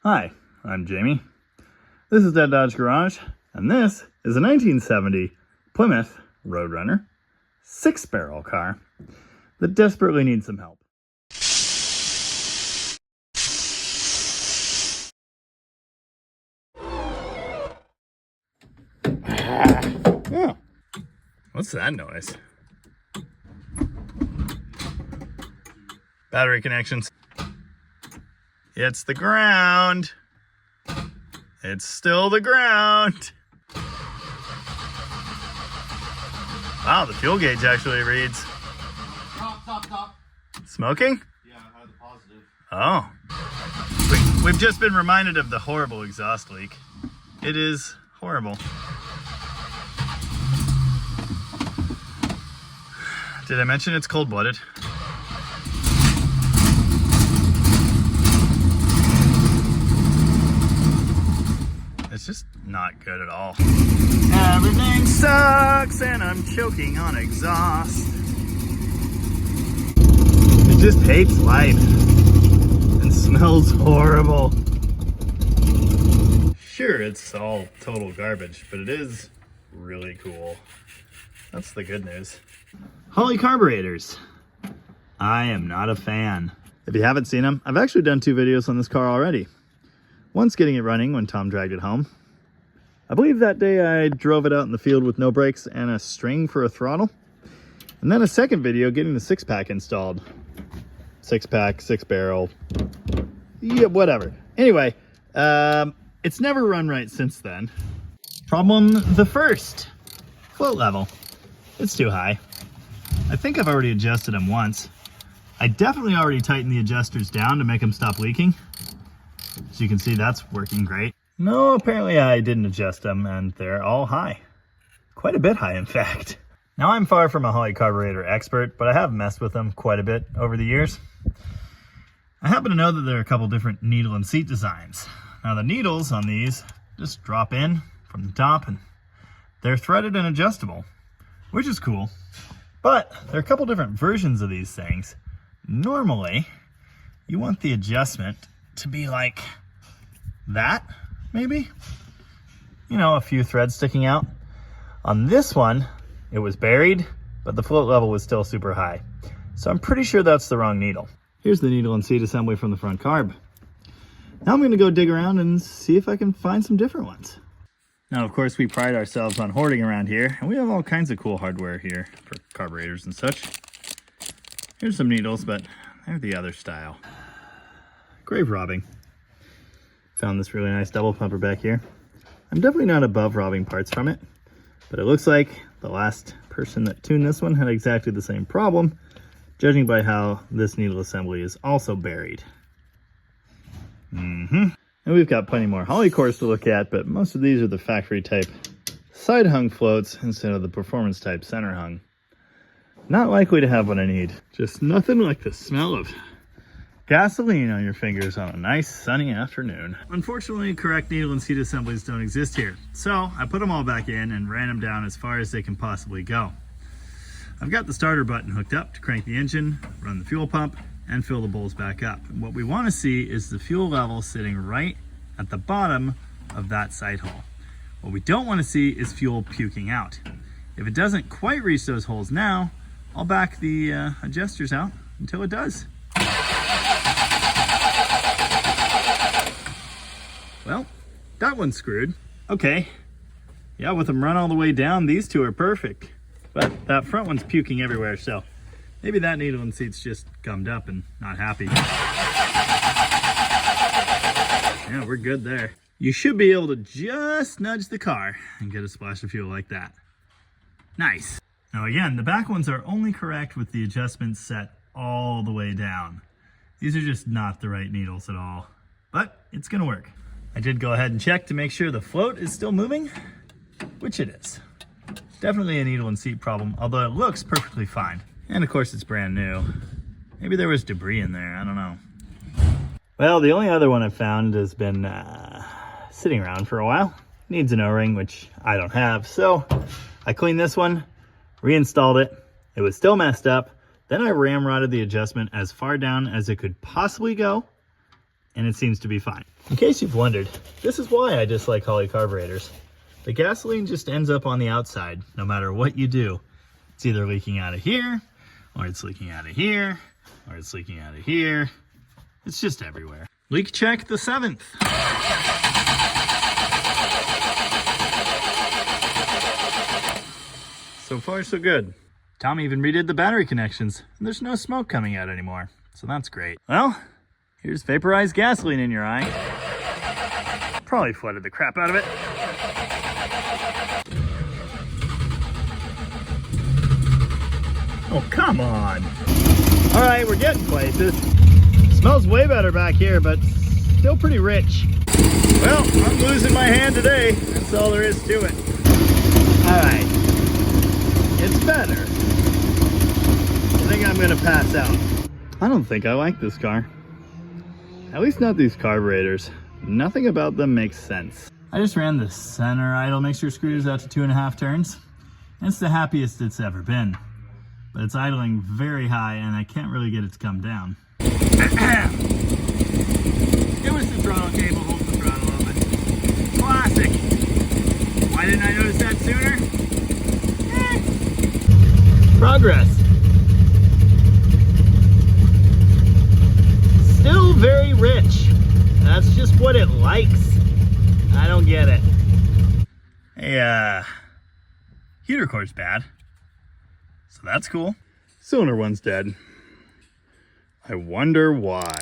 Hi, I'm Jamie. This is Dead Dodge Garage, and this is a 1970 Plymouth Roadrunner 6-barrel car that desperately needs some help. Oh, what's that noise? Battery connections. It's the ground. It's still the ground. Wow, the fuel gauge actually reads. Top. Smoking? Yeah, I had the positive. Oh. We've just been reminded of the horrible exhaust leak. It is horrible. Did I mention it's cold-blooded? It's just not good at all. Everything sucks and I'm choking on exhaust. It just hates life and smells horrible. Sure, it's all total garbage, but it is really cool. That's the good news. Holley carburetors. I am not a fan. If you haven't seen them, I've actually done 2 videos on this car already. Once getting it running when Tom dragged it home. I believe that day I drove it out in the field with no brakes and a string for a throttle. And then a second video getting the 6-pack installed. 6-pack, 6-barrel, yeah, whatever. Anyway, it's never run right since then. Problem the first, float level. It's too high. I think I've already adjusted them once. I definitely already tightened the adjusters down to make them stop leaking. So you can see that's working great. No, apparently I didn't adjust them and they're all high. Quite a bit high, in fact. Now I'm far from a Holley carburetor expert, but I have messed with them quite a bit over the years. I happen to know that there are a couple different needle and seat designs. Now the needles on these just drop in from the top and they're threaded and adjustable, which is cool. But there are a couple different versions of these things. Normally, you want the adjustment to be like that, maybe? You know, a few threads sticking out. On this one, it was buried, but the float level was still super high. So I'm pretty sure that's the wrong needle. Here's the needle and seat assembly from the front carb. Now I'm gonna go dig around and see if I can find some different ones. Now, of course, we pride ourselves on hoarding around here, and we have all kinds of cool hardware here for carburetors and such. Here's some needles, but they're the other style. Grave robbing. Found this really nice double pumper back here. I'm definitely not above robbing parts from it, but it looks like the last person that tuned this one had exactly the same problem, judging by how this needle assembly is also buried. And we've got plenty more Holley cores to look at, but most of these are the factory type side hung floats instead of the performance type center hung. Not likely to have what I need. Just nothing like the smell of gasoline on your fingers on a nice sunny afternoon. Unfortunately, correct needle and seat assemblies don't exist here, so I put them all back in and ran them down as far as they can possibly go. I've got the starter button hooked up to crank the engine, run the fuel pump, and fill the bowls back up. And what we want to see is the fuel level sitting right at the bottom of that side hole. What we don't want to see is fuel puking out. If it doesn't quite reach those holes now, I'll back the adjusters out until it does. Well, that one's screwed. Okay, yeah, with them run all the way down, these two are perfect. But that front one's puking everywhere, so maybe that needle and seat's just gummed up and not happy. Yeah, we're good there. You should be able to just nudge the car and get a splash of fuel like that. Nice. Now again, the back ones are only correct with the adjustments set all the way down. These are just not the right needles at all, but it's gonna work. I did go ahead and check to make sure the float is still moving, which it is. Definitely a needle and seat problem, although it looks perfectly fine. And of course it's brand new. Maybe there was debris in there, I don't know. Well, the only other one I've found has been sitting around for a while. Needs an O-ring, which I don't have, so I cleaned this one, reinstalled it. It was still messed up. Then I ramrodded the adjustment as far down as it could possibly go, and it seems to be fine. In case you've wondered, this is why I dislike Holley carburetors. The gasoline just ends up on the outside, no matter what you do. It's either leaking out of here, or it's leaking out of here, or it's leaking out of here. It's just everywhere. Leak check the 7th. So far, so good. Tom even redid the battery connections, and there's no smoke coming out anymore, so that's great. Well, here's vaporized gasoline in your eye. Probably flooded the crap out of it. Oh, come on. All right, we're getting places. Smells way better back here, but still pretty rich. Well, I'm losing my hand today. That's all there is to it. All right. It's better. I think I'm gonna pass out. I don't think I like this car. At least not these carburetors. Nothing about them makes sense. I just ran the center idle mixture screws out to 2.5 turns. It's the happiest it's ever been. But it's idling very high and I can't really get it to come down. It was the throttle cable holding the throttle open. Classic. Why didn't I notice that sooner? Progress. Still very rich. That's just what it likes. I don't get it. Hey, heater core's bad. So that's cool. Cylinder one's dead. I wonder why.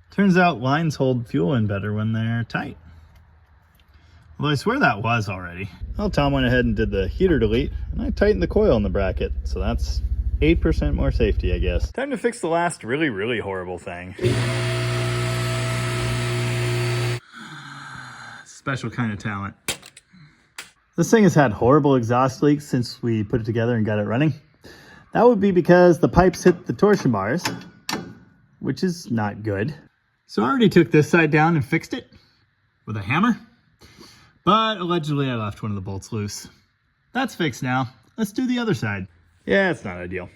Turns out lines hold fuel in better when they're tight. Although I swear that was already. Well, Tom went ahead and did the heater delete, and I tightened the coil in the bracket, so that's 8% more safety, I guess. Time to fix the last really, really horrible thing. Special kind of talent. This thing has had horrible exhaust leaks since we put it together and got it running. That would be because the pipes hit the torsion bars, which is not good. So I already took this side down and fixed it with a hammer. But allegedly I left one of the bolts loose. That's fixed now. Let's do the other side. Yeah, it's not ideal.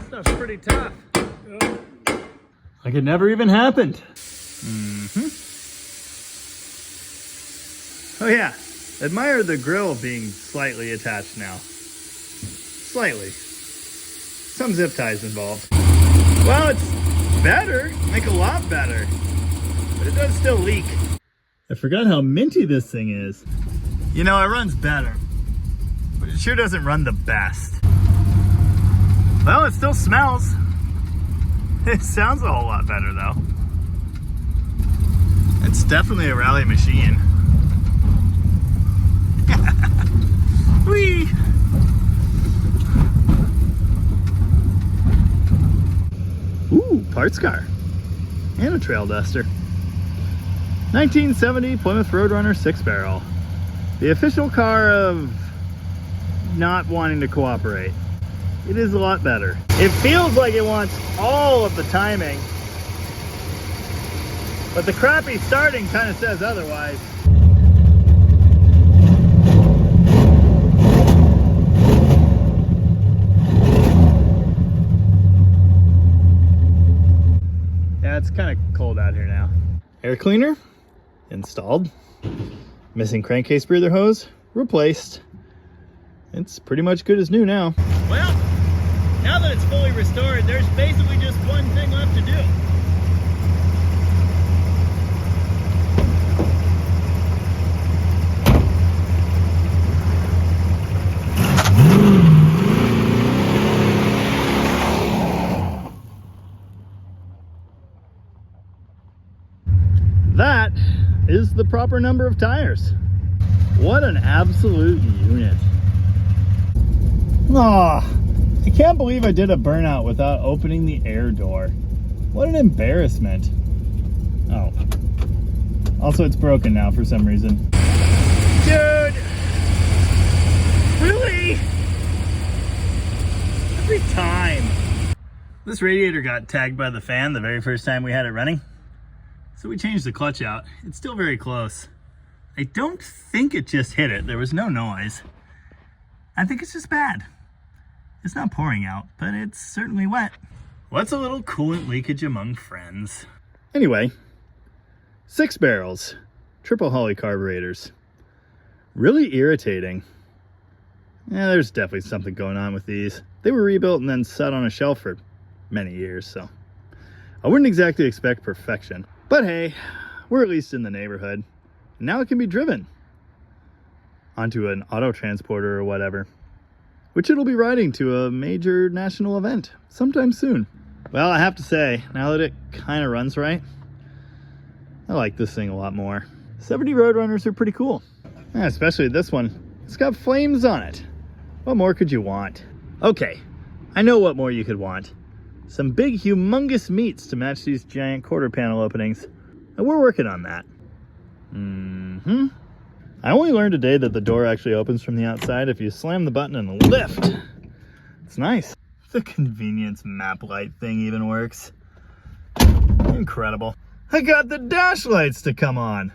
Stuff's pretty tough. Like it never even happened. Oh yeah, admire the grill being slightly attached now. Slightly. Some zip ties involved. Well, it's better, like a lot better, but it does still leak. I forgot how minty this thing is. You know, it runs better, but it sure doesn't run the best. Well, it still smells. It sounds a whole lot better though. It's definitely a rally machine. Whee! Ooh, parts car. And a trail duster. 1970 Plymouth Roadrunner 6-barrel. The official car of not wanting to cooperate. It is a lot better. It feels like it wants all of the timing, but the crappy starting kind of says otherwise. Yeah, it's kind of cold out here now. Air cleaner installed. Missing crankcase breather hose replaced. It's pretty much good as new now. Well, now that it's fully restored, there's basically just one thing left to do. That is the proper number of tires. What an absolute unit. Aw, I can't believe I did a burnout without opening the air door. What an embarrassment. Oh. Also, it's broken now for some reason. Dude! Really? Every time. This radiator got tagged by the fan the very first time we had it running. So we changed the clutch out. It's still very close. I don't think it just hit it. There was no noise. I think it's just bad. It's not pouring out, but it's certainly wet. What's a little coolant leakage among friends? Anyway, 6 barrels, triple Holley carburetors. Really irritating. Yeah, there's definitely something going on with these. They were rebuilt and then sat on a shelf for many years, so I wouldn't exactly expect perfection. But hey, we're at least in the neighborhood. Now it can be driven onto an auto transporter or whatever, which it'll be riding to a major national event sometime soon. Well, I have to say, now that it kind of runs right, I like this thing a lot more. 70 Roadrunners are pretty cool. Yeah, especially this one. It's got flames on it. What more could you want? Okay, I know what more you could want. Some big, humongous meats to match these giant quarter panel openings. And we're working on that. I only learned today that the door actually opens from the outside if you slam the button and lift. It's nice. The convenience map light thing even works. Incredible. I got the dash lights to come on.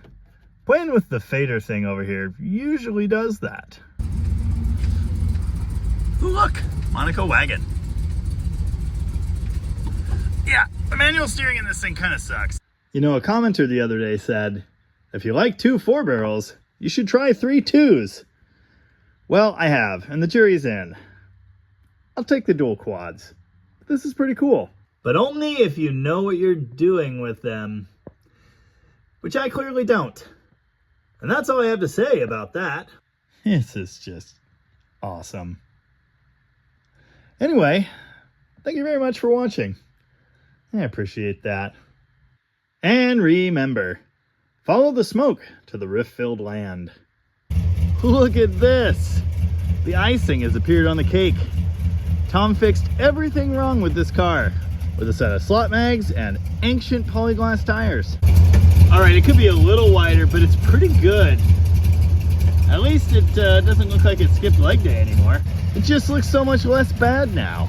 Playing with the fader thing over here usually does that. Ooh, look, Monaco wagon. Yeah, the manual steering in this thing kind of sucks. You know, a commenter the other day said, if you like 2 4-barrels, you should try 3 2s. Well, I have, and the jury's in. I'll take the dual quads. This is pretty cool. But only if you know what you're doing with them. Which I clearly don't. And that's all I have to say about that. This is just awesome. Anyway, thank you very much for watching. I appreciate that. And remember, follow the smoke to the rift-filled land. Look at this. The icing has appeared on the cake. Tom fixed everything wrong with this car with a set of slot mags and ancient polyglass tires. All right, it could be a little wider, but it's pretty good. At least it doesn't look like it skipped leg day anymore. It just looks so much less bad now.